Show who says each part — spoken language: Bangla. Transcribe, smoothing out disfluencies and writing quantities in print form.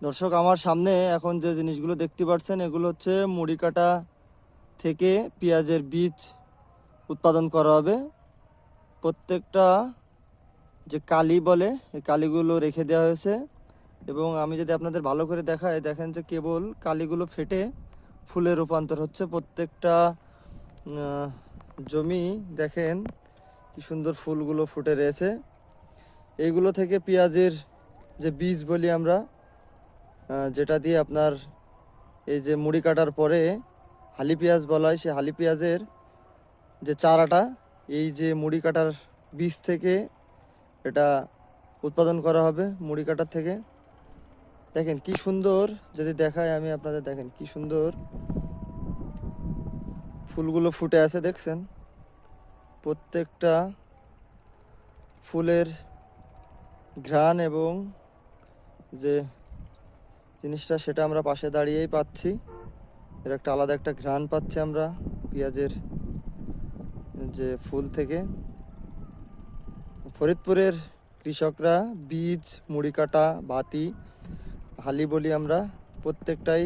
Speaker 1: দর্শক, আমার সামনে এখন যে জিনিসগুলো দেখতে পাচ্ছেন এগুলো হচ্ছে মুড়ি কাটা থেকে পেঁয়াজের বীজ উৎপাদন করা হবে। প্রত্যেকটা যে কালি বলে এই কালিগুলো রেখে দেওয়া হয়েছে, এবং আমি যদি আপনাদের ভালো করে দেখাই, দেখেন যে কেবল কালিগুলো ফেটে ফুলে রূপান্তর হচ্ছে। প্রত্যেকটা জমি দেখেন কি সুন্দর ফুলগুলো ফুটে রয়েছে। এইগুলো থেকে পেঁয়াজের যে বীজ বলি আমরা, যেটা দিয়ে আপনার এই যে মুড়ি কাটার পরে হালি পেঁয়াজ বলা হয়, সেই হালি পেঁয়াজের যে চারাটা এই যে মুড়ি কাটার বীজ থেকে এটা উৎপাদন করা হবে। মুড়ি কাটার থেকে দেখেন কি সুন্দর, যদি দেখাই আমি আপনাদের, দেখেন কি সুন্দর ফুলগুলো ফুটে আছে, দেখছেন? প্রত্যেকটা ফুলের ঘ্রাণ এবং যে জিনিসটা সেটা আমরা পাশে দাঁড়িয়েই পাচ্ছি। এর একটা আলাদা একটা ঘ্রাণ পাচ্ছি আমরা পেঁয়াজের যে ফুল থেকে। ফরিদপুরের কৃষকরা বীজ, মুড়ি কাটা, ভাতি, হালি বলি আমরা, প্রত্যেকটাই